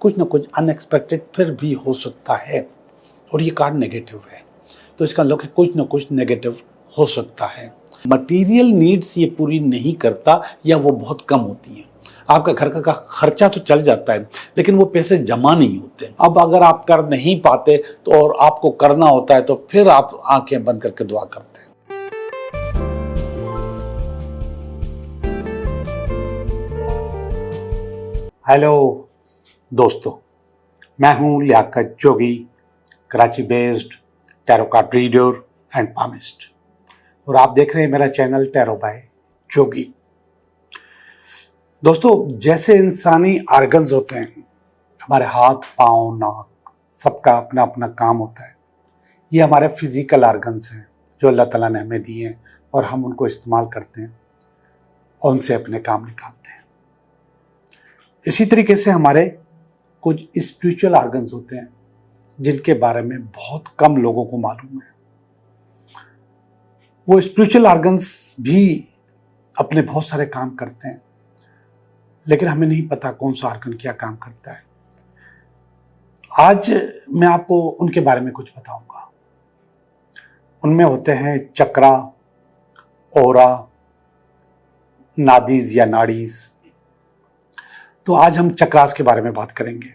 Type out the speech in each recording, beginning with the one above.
कुछ ना कुछ अनएक्सपेक्टेड फिर भी हो सकता है और ये कार्ड नेगेटिव है, तो इसका मतलब है कुछ ना कुछ नेगेटिव हो सकता है। मटेरियल नीड्स ये पूरी नहीं करता या वो बहुत कम होती हैं। आपका घर का खर्चा तो चल जाता है लेकिन वो पैसे जमा नहीं होते। अब अगर आप कर नहीं पाते तो और आपको करना होता है तो फिर आप आंखें बंद करके दुआ करते हैं। हेलो दोस्तों, मैं हूं Liyaqat Jogi, Karachi based tarot card reader and palmist, और आप देख रहे हैं मेरा चैनल टैरो बाय जोगी। दोस्तों, जैसे इंसानी आर्गन्स होते हैं, हमारे हाथ, पाँव, नाक, सबका अपना अपना काम होता है। ये हमारे फिजिकल आर्गन्स हैं जो अल्लाह ताला ने हमें दिए हैं और हम उनको इस्तेमाल करते हैं और उनसे अपने काम निकालते हैं। इसी तरीके से हमारे कुछ स्पिरिचुअल आर्गन्स होते हैं जिनके बारे में बहुत कम लोगों को मालूम है। वो स्पिरिचुअल आर्गन्स भी अपने बहुत सारे काम करते हैं लेकिन हमें नहीं पता कौन सा आर्गन क्या काम करता है। आज मैं आपको उनके बारे में कुछ बताऊंगा। उनमें होते हैं चक्रा, ओरा, नादीज या नाड़ीज। तो आज हम चक्रास के बारे में बात करेंगे।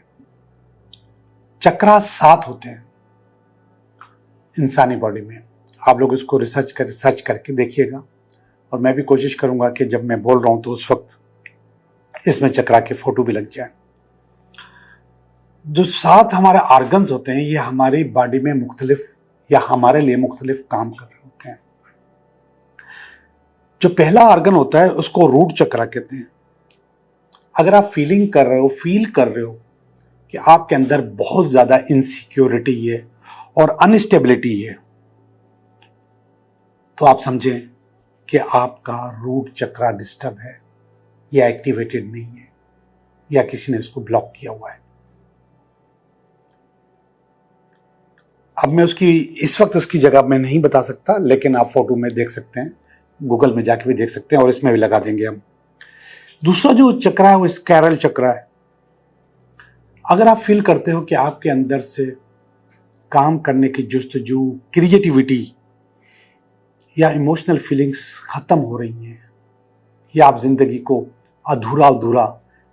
चक्रास 7 होते हैं इंसानी बॉडी में। आप लोग इसको सर्च करके देखिएगा और मैं भी कोशिश करूंगा कि जब मैं बोल रहा हूं तो उस वक्त इसमें चक्रा के फोटो भी लग जाए। जो 7 हमारे आर्गन्स होते हैं ये हमारी बॉडी में मुख्तलिफ या हमारे लिए मुख्तलिफ काम कर रहे होते हैं। जो पहला आर्गन होता है उसको रूट चक्रा कहते हैं। अगर आप फील कर रहे हो कि आपके अंदर बहुत ज्यादा इनसिक्योरिटी है और अनस्टेबिलिटी है, तो आप समझें कि आपका रूट चक्रा डिस्टर्ब है या एक्टिवेटेड नहीं है या किसी ने इसको ब्लॉक किया हुआ है। अब मैं इस वक्त उसकी जगह मैं नहीं बता सकता, लेकिन आप फोटो में देख सकते हैं, गूगल में जाके भी देख सकते हैं और इसमें भी लगा देंगे हम। दूसरा जो चक्रा है वो स्कैरल चक्रा है। अगर आप फील करते हो कि आपके अंदर से काम करने की जुस्तजू, क्रिएटिविटी या इमोशनल फीलिंग्स खत्म हो रही हैं या आप जिंदगी को अधूरा अधूरा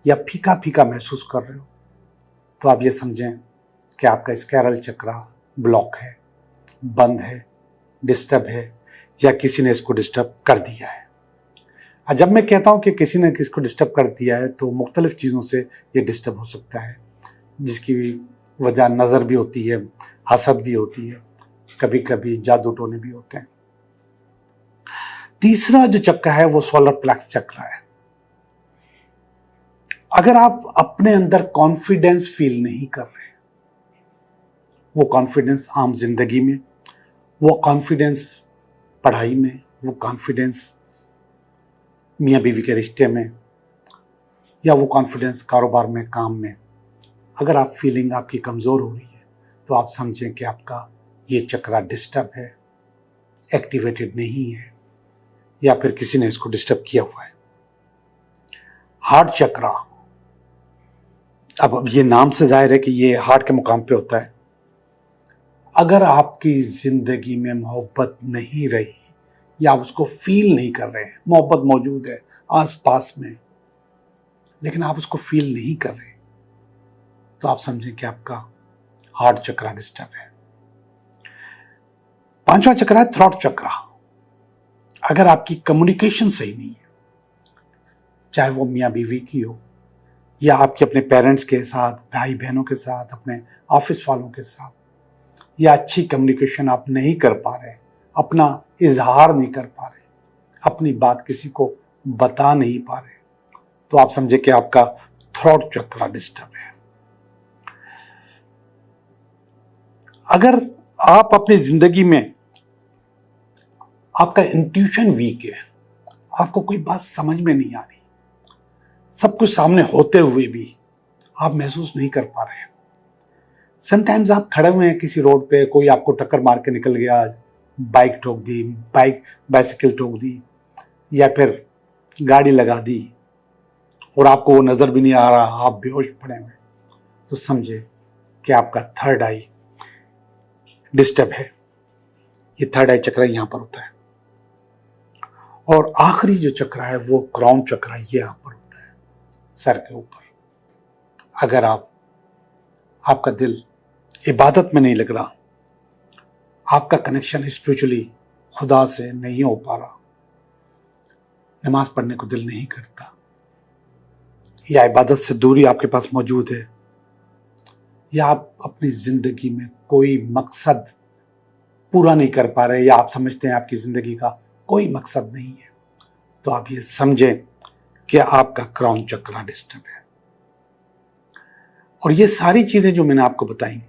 या फीका फीका महसूस कर रहे हो, तो आप ये समझें कि आपका स्कैरल चक्रा ब्लॉक है, बंद है, डिस्टर्ब है या किसी ने इसको डिस्टर्ब कर दिया है। जब मैं कहता हूं कि किसी ने किसको डिस्टर्ब कर दिया है तो मुख्तलिफ चीज़ों से ये डिस्टर्ब हो सकता है, जिसकी वजह नज़र भी होती है, हसद भी होती है, कभी कभी जादू टोने भी होते हैं। तीसरा जो चक्र है वो सोलर प्लेक्स चक्र है। अगर आप अपने अंदर कॉन्फिडेंस फील नहीं कर रहे, वो कॉन्फिडेंस आम जिंदगी में, वो कॉन्फिडेंस पढ़ाई में, वो कॉन्फिडेंस मियाँ बीवी के रिश्ते में या वो कॉन्फिडेंस कारोबार में, काम में, अगर आप फीलिंग आपकी कमज़ोर हो रही है तो आप समझें कि आपका ये चक्रा डिस्टर्ब है, एक्टिवेटेड नहीं है या फिर किसी ने इसको डिस्टर्ब किया हुआ है। हार्ट चक्रा, अब ये नाम से जाहिर है कि ये हार्ट के मुकाम पे होता है। अगर आपकी जिंदगी में मोहब्बत नहीं रही या आप उसको फील नहीं कर रहे हैं, मोहब्बत मौजूद है आस पास में लेकिन आप उसको फील नहीं कर रहे, तो आप समझें कि आपका हार्ट चक्रा डिस्टर्ब है। 5वां चक्रा है थ्रॉट चक्रा। अगर आपकी कम्युनिकेशन सही नहीं है, चाहे वो मियाँ बीवी की हो या आपके अपने पेरेंट्स के साथ, भाई बहनों के साथ, अपने ऑफिस वालों के साथ, या अच्छी कम्युनिकेशन आप नहीं कर पा रहे, अपना इजहार नहीं कर पा रहे, अपनी बात किसी को बता नहीं पा रहे, तो आप समझे कि आपका थ्रॉट चक्रा डिस्टर्ब है। अगर आप अपनी जिंदगी में आपका इंट्यूशन वीक है, आपको कोई बात समझ में नहीं आ रही, सब कुछ सामने होते हुए भी आप महसूस नहीं कर पा रहे, समटाइम्स आप खड़े हुए हैं किसी रोड पे, कोई आपको टक्कर मार के निकल गया, बाइक ठोक दी, बाइसिकल ठोक दी या फिर गाड़ी लगा दी और आपको वो नजर भी नहीं आ रहा, आप बेहोश पड़े हुए, तो समझे कि आपका थर्ड आई डिस्टर्ब है। ये थर्ड आई चक्र यहाँ पर होता है। और आखिरी जो चक्र है वो क्राउन चक्र है, ये यहाँ पर होता है सर के ऊपर। अगर आपका दिल इबादत में नहीं लग रहा, आपका कनेक्शन स्पिरिचुअली खुदा से नहीं हो पा रहा, नमाज पढ़ने को दिल नहीं करता, या इबादत से दूरी आपके पास मौजूद है, या आप अपनी जिंदगी में कोई मकसद पूरा नहीं कर पा रहे, या आप समझते हैं आपकी जिंदगी का कोई मकसद नहीं है, तो आप ये समझें कि आपका क्राउन चक्र डिस्टर्ब है। और ये सारी चीजें जो मैंने आपको बताई,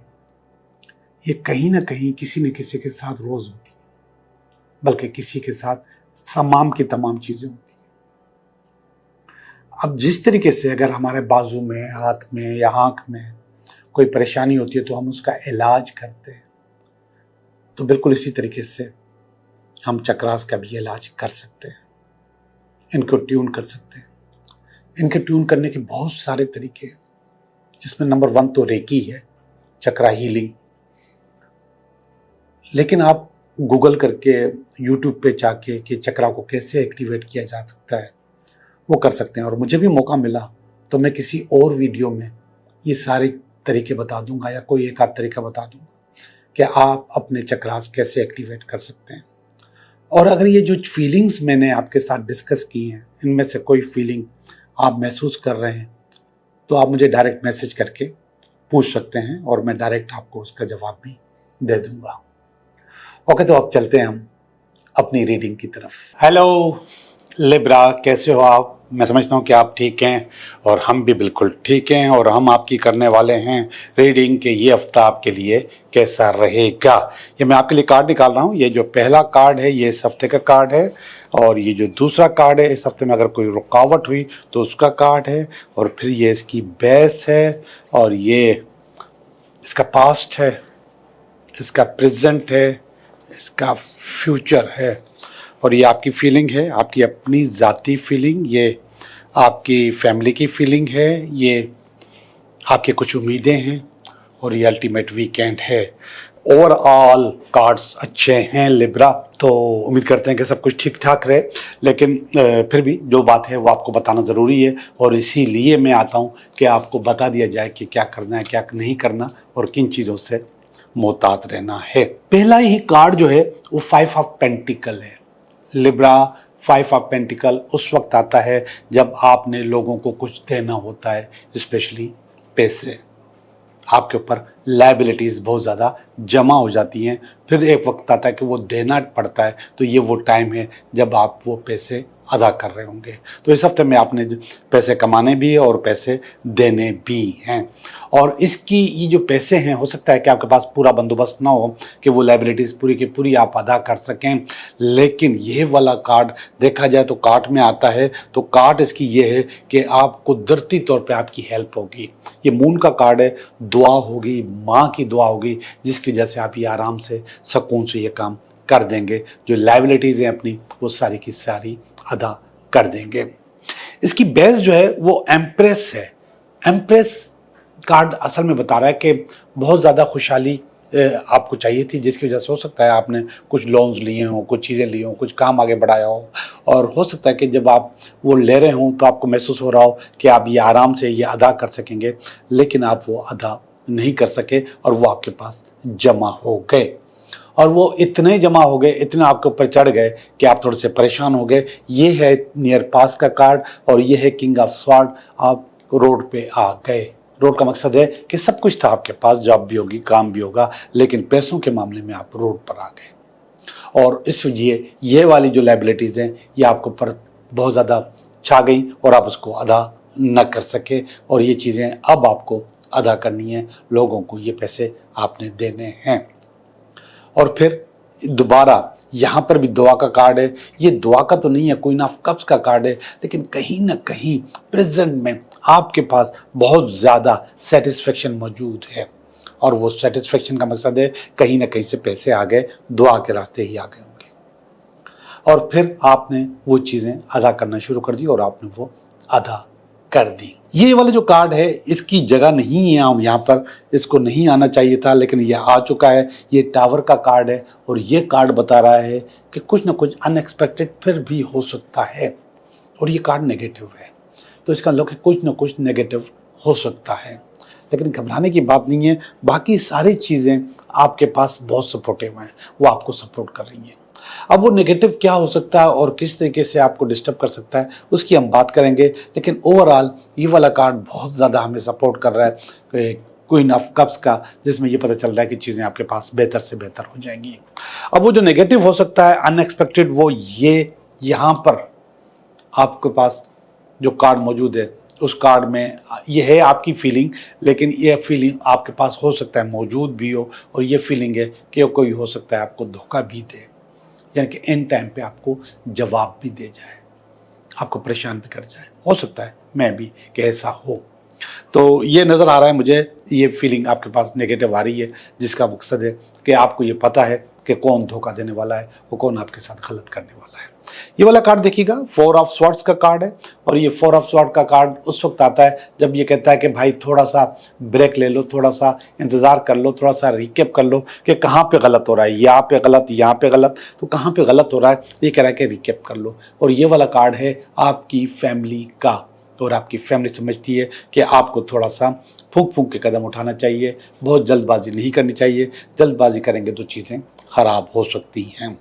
ये कहीं ना कहीं किसी न किसी के साथ रोज होती है, बल्कि किसी के साथ तमाम की तमाम चीजें होती हैं। अब जिस तरीके से अगर हमारे बाजू में, हाथ में या आंख में कोई परेशानी होती है तो हम उसका इलाज करते हैं, तो बिल्कुल इसी तरीके से हम चक्रास का भी इलाज कर सकते हैं, इनको ट्यून कर सकते हैं। इनके ट्यून करने के बहुत सारे तरीके हैं, जिसमें नंबर 1 तो रेकी है, चक्रा हीलिंग। लेकिन आप गूगल करके यूट्यूब पे जाके कि चक्रा को कैसे एक्टिवेट किया जा सकता है वो कर सकते हैं। और मुझे भी मौका मिला तो मैं किसी और वीडियो में ये सारे तरीके बता दूंगा, या कोई एक आध तरीका बता दूंगा कि आप अपने चक्रास कैसे एक्टिवेट कर सकते हैं। और अगर ये जो फीलिंग्स मैंने आपके साथ डिस्कस की हैं, इनमें से कोई फीलिंग आप महसूस कर रहे हैं, तो आप मुझे डायरेक्ट मैसेज करके पूछ सकते हैं और मैं डायरेक्ट आपको उसका जवाब भी दे दूंगा। ओके, तो अब चलते हैं हम अपनी रीडिंग की तरफ। हेलो लिब्रा, कैसे हो आप? मैं समझता हूँ कि आप ठीक हैं और हम भी बिल्कुल ठीक हैं, और हम आपकी करने वाले हैं रीडिंग के ये हफ्ता आपके लिए कैसा रहेगा। ये मैं आपके लिए कार्ड निकाल रहा हूँ। ये जो पहला कार्ड है ये इस हफ्ते का कार्ड है, और ये जो दूसरा कार्ड है इस हफ्ते में अगर कोई रुकावट हुई तो उसका कार्ड है, और फिर ये इसकी बेस है, और ये इसका पास्ट है, इसका प्रेजेंट है, इसका फ्यूचर है, और ये आपकी फीलिंग है, आपकी अपनी ज़ाती फीलिंग, ये आपकी फैमिली की फीलिंग है, ये आपकी कुछ उम्मीदें हैं, और ये अल्टीमेट वीकेंड है। ओवरऑल कार्ड्स अच्छे हैं लिब्रा, तो उम्मीद करते हैं कि सब कुछ ठीक ठाक रहे। लेकिन फिर भी जो बात है वो आपको बताना ज़रूरी है, और इसीलिए मैं आता हूँ कि आपको बता दिया जाए कि क्या करना है, क्या नहीं करना, और किन चीज़ों से मोहतात रहना है। पहला ही कार्ड जो है वो 5 ऑफ पेंटिकल है लिब्रा। 5 ऑफ पेंटिकल उस वक्त आता है जब आपने लोगों को कुछ देना होता है, स्पेशली पैसे। आपके ऊपर लायबिलिटीज़ बहुत ज़्यादा जमा हो जाती हैं, फिर एक वक्त आता है कि वो देना पड़ता है, तो ये वो टाइम है जब आप वो पैसे अदा कर रहे होंगे। तो इस हफ्ते में आपने पैसे कमाने भी और पैसे देने भी हैं, और इसकी ये जो पैसे हैं, हो सकता है कि आपके पास पूरा बंदोबस्त ना हो कि वो लायबिलिटीज़ पूरी की पूरी आप अदा कर सकें। लेकिन ये वाला कार्ड देखा जाए तो कार्ड में आता है, तो कार्ड इसकी ये है कि आप कुदरती तौर पे आपकी हेल्प होगी। ये मून का कार्ड है, दुआ होगी, माँ की दुआ होगी, जिसकी वजह से आप ये आराम से सुकून से ये काम कर देंगे। जो लायबिलिटीज़ हैं अपनी वो सारी की सारी अदा कर देंगे। इसकी बेस जो है वो एम्प्रेस है। एम्प्रेस कार्ड असल में बता रहा है कि बहुत ज़्यादा खुशहाली आपको चाहिए थी, जिसकी वजह से हो सकता है आपने कुछ लोन्स लिए हों, कुछ चीज़ें ली हों, कुछ काम आगे बढ़ाया हो, और हो सकता है कि जब आप वो ले रहे हों तो आपको महसूस हो रहा हो कि आप ये आराम से ये अदा कर सकेंगे, लेकिन आप वो अदा नहीं कर सके और वो आपके पास जमा हो गए। और वो इतने जमा हो गए, इतने आपके ऊपर चढ़ गए कि आप थोड़े से परेशान हो गए। ये है नियर पास का कार्ड, और ये है किंग ऑफ स्वॉर्ड। आप रोड पे आ गए। रोड का मकसद है कि सब कुछ था आपके पास, जॉब भी होगी, काम भी होगा, लेकिन पैसों के मामले में आप रोड पर आ गए। और इस वजह ये वाली जो लायबिलिटीज़ हैं ये आपके ऊपर बहुत ज़्यादा छा गई, और आप उसको अदा न कर सके, और ये चीज़ें अब आपको अदा करनी है। लोगों को ये पैसे आपने देने हैं। और फिर दोबारा यहाँ पर भी दुआ का कार्ड है। ये दुआ का तो नहीं है, क्वीन ऑफ कप्स का कार्ड है, लेकिन कहीं ना कहीं प्रेजेंट में आपके पास बहुत ज़्यादा सेटिस्फेक्शन मौजूद है, और वो सेटिस्फेक्शन का मकसद है कहीं ना कहीं से पैसे आ गए, दुआ के रास्ते ही आ गए होंगे, और फिर आपने वो चीज़ें अदा करना शुरू कर दी और आपने वो अदा कर दी। ये वाला जो कार्ड है इसकी जगह नहीं है, हम यहाँ पर इसको नहीं आना चाहिए था, लेकिन ये आ चुका है। ये टावर का कार्ड है और ये कार्ड बता रहा है कि कुछ ना कुछ अनएक्सपेक्टेड फिर भी हो सकता है, और ये कार्ड नेगेटिव है, तो इसका मतलब कुछ ना कुछ नेगेटिव हो सकता है। लेकिन घबराने की बात नहीं है, बाकी सारी चीज़ें आपके पास बहुत सपोर्टिव हैं, वो आपको सपोर्ट कर रही हैं। अब वो नेगेटिव क्या हो सकता है और किस तरीके से आपको डिस्टर्ब कर सकता है उसकी हम बात करेंगे, लेकिन ओवरऑल ये वाला कार्ड बहुत ज़्यादा हमें सपोर्ट कर रहा है, क्वीन ऑफ कप्स का, जिसमें ये पता चल रहा है कि चीज़ें आपके पास बेहतर से बेहतर हो जाएंगी। अब वो जो नेगेटिव हो सकता है अनएक्सपेक्टेड, वो ये यहाँ पर आपके पास जो कार्ड मौजूद है उस कार्ड में ये है आपकी फीलिंग, लेकिन ये फीलिंग आपके पास हो सकता है मौजूद भी हो, और ये फीलिंग है कि कोई हो सकता है आपको धोखा भी दे, यानी कि एंड टाइम पे आपको जवाब भी दे जाए, आपको परेशान भी कर जाए। हो सकता है मैं भी कि ऐसा हो। तो ये नज़र आ रहा है मुझे, ये फीलिंग आपके पास नेगेटिव आ रही है, जिसका मकसद है कि आपको ये पता है कि कौन धोखा देने वाला है और कौन आपके साथ गलत करने वाला है। ये वाला कार्ड देखिएगा 4 ऑफ स्वॉर्ड्स का कार्ड है, और ये 4 ऑफ स्वॉर्ड का कार्ड उस वक्त आता है जब ये कहता है कि भाई थोड़ा सा ब्रेक ले लो, थोड़ा सा इंतज़ार कर लो, थोड़ा सा रिकेप कर लो कि कहाँ पे गलत हो रहा है, यहाँ पे गलत, यहाँ पे गलत, तो कहाँ पे गलत हो रहा है, ये कह रहा है कि रिकेप कर लो। और ये वाला कार्ड है आपकी फैमिली का, और आपकी फैमिली समझती है कि आपको थोड़ा सा फूंक फूंक के कदम उठाना चाहिए, बहुत जल्दबाजी नहीं करनी चाहिए, जल्दबाजी करेंगे तो चीज़ें ख़राब हो सकती हैं।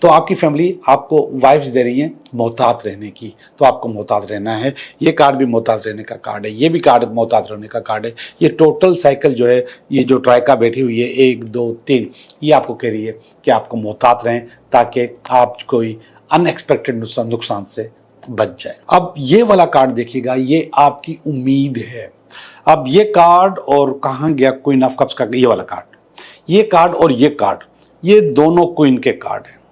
तो आपकी फैमिली आपको वाइब्स दे रही है मोहतात रहने की, तो आपको मोहतात रहना है। ये कार्ड भी मोहतात रहने का कार्ड है, ये भी कार्ड मोहतात रहने का कार्ड है। ये टोटल साइकिल जो है, ये जो ट्राइका बैठी हुई है 1 2 3, ये आपको कह रही है कि आपको मोहतात रहें ताकि आप कोई अनएक्सपेक्टेड नुकसान से बच जाए। अब ये वाला कार्ड देखिएगा, ये आपकी उम्मीद है। अब ये कार्ड और कहाँ गया क्वीन ऑफ कप्स का ये वाला कार्ड, ये कार्ड और ये कार्ड, ये दोनों क्वीन के कार्ड हैं।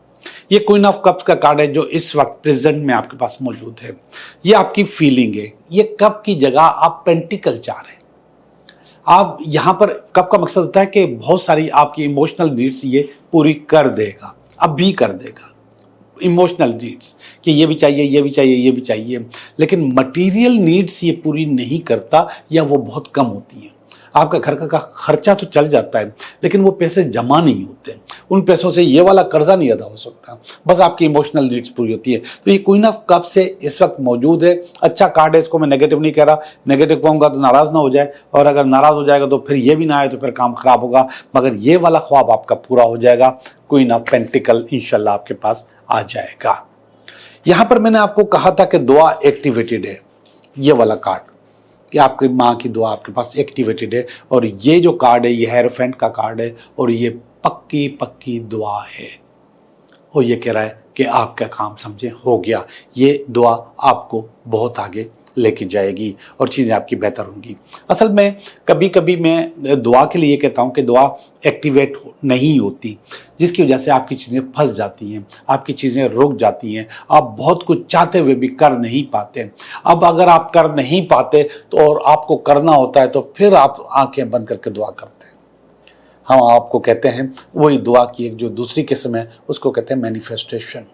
ये क्वीन ऑफ कप्स का कार्ड है जो इस वक्त प्रेजेंट में आपके पास मौजूद है। ये आपकी फीलिंग है, ये कप की जगह आप पेंटिकल चाह रहे हैं। आप यहाँ पर कप का मकसद होता है कि बहुत सारी आपकी इमोशनल नीड्स ये पूरी कर देगा, अब भी कर देगा इमोशनल नीड्स, कि ये भी चाहिए, ये भी चाहिए, ये भी चाहिए, लेकिन मटेरियल नीड्स ये पूरी नहीं करता, या वो बहुत कम होती हैं। आपका घर का खर्चा तो चल जाता है, लेकिन वो पैसे जमा नहीं होते, उन पैसों से ये वाला कर्जा नहीं अदा हो सकता, बस आपकी इमोशनल नीड्स पूरी होती है। तो ये क्वीन ऑफ कप से इस वक्त मौजूद है, अच्छा कार्ड है, इसको मैं नेगेटिव नहीं कह रहा, नेगेटिव कहूँगा तो नाराज़ ना हो जाए, और अगर नाराज़ हो जाएगा तो फिर ये भी ना आए तो फिर काम खराब होगा, मगर ये वाला ख्वाब आपका पूरा हो जाएगा। क्वीन ऑफ पेंटिकल इंशाल्लाह आपके पास आ जाएगा। यहाँ पर मैंने आपको कहा था कि दुआ एक्टिवेटेड है, ये वाला कार्ड कि आपकी माँ की दुआ आपके पास एक्टिवेटेड है, और ये जो कार्ड है ये हेरोफेंट का कार्ड है, और ये पक्की पक्की दुआ है, और ये कह रहा है कि आपका काम समझे हो गया, ये दुआ आपको बहुत आगे लेके जाएगी और चीज़ें आपकी बेहतर होंगी। असल में कभी कभी मैं दुआ के लिए कहता हूँ कि दुआ एक्टिवेट नहीं होती, जिसकी वजह से आपकी चीज़ें फंस जाती हैं, आपकी चीज़ें रुक जाती हैं, आप बहुत कुछ चाहते हुए भी कर नहीं पाते। अब अगर आप कर नहीं पाते तो और आपको करना होता है तो फिर आप आंखें बंद करके दुआ करते हैं। हम आपको कहते हैं वही दुआ की एक जो दूसरी किस्म है उसको कहते हैं मैनिफेस्टेशन।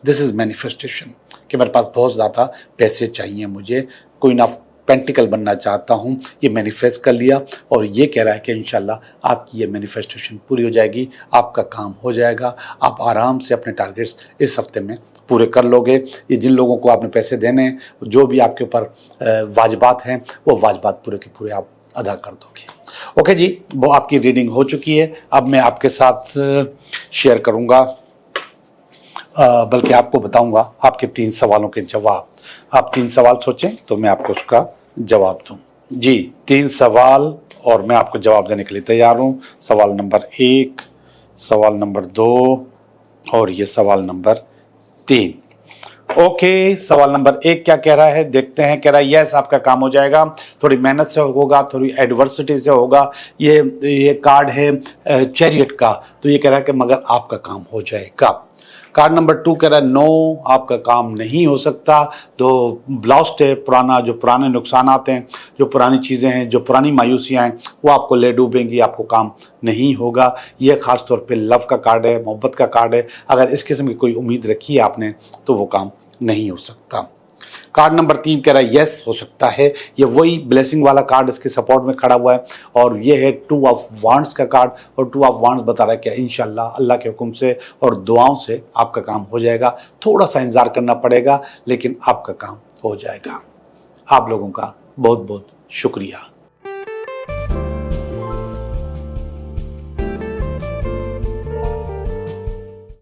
दिस इज़ मैनिफेस्टेशन कि मेरे पास बहुत ज़्यादा पैसे चाहिए, मुझे क्वीन ऑफ पेंटिकल बनना चाहता हूँ, ये मैनिफेस्ट कर लिया, और ये कह रहा है कि इंशाल्लाह आपकी ये मैनिफेस्टेशन पूरी हो जाएगी, आपका काम हो जाएगा, आप आराम से अपने टारगेट्स इस हफ्ते में पूरे कर लोगे। ये जिन लोगों को आपने पैसे देने हैं, जो भी आपके ऊपर वाजिबात हैं, वो वाजिबात पूरे के पूरे आप अदा कर दोगे। ओके जी, वो आपकी रीडिंग हो चुकी है। अब मैं आपके साथ शेयर करूँगा, बल्कि आपको बताऊंगा आपके 3 सवालों के जवाब। आप 3 सवाल सोचें तो मैं आपको उसका जवाब दूं। जी, 3 सवाल और मैं आपको जवाब देने के लिए तैयार हूं। सवाल नंबर 1, सवाल नंबर 2 और ये सवाल नंबर 3। ओके, सवाल नंबर 1 क्या कह रहा है देखते हैं। कह रहा है यस, आपका काम हो जाएगा, थोड़ी मेहनत से होगा, थोड़ी एडवर्सिटी से होगा। ये कार्ड है चैरियट का, तो ये कह रहा है कि मगर आपका काम हो जाएगा। कार्ड नंबर 2 कह रहा है नो, आपका काम नहीं हो सकता, तो ब्लास्ट है पुराना, जो पुराने नुकसान आते हैं, जो पुरानी चीज़ें हैं, जो पुरानी मायूसियाँ हैं, वो आपको ले डूबेंगी, आपको काम नहीं होगा। ये ख़ास तौर पे लव का कार्ड है, मोहब्बत का कार्ड है। अगर इस किस्म की कोई उम्मीद रखी है आपने तो वो काम नहीं हो सकता। कार्ड नंबर 3 कह रहा है यस हो सकता है, ये वही ब्लेसिंग वाला कार्ड इसके सपोर्ट में खड़ा हुआ है। और ये है 2 ऑफ वांड्स का कार्ड, और 2 ऑफ वांड्स बता रहा है कि इंशाल्लाह अल्लाह के हुक्म से और दुआओं से आपका काम हो जाएगा। थोड़ा सा इंतजार करना पड़ेगा, लेकिन आपका काम हो जाएगा। आप लोगों का बहुत बहुत शुक्रिया।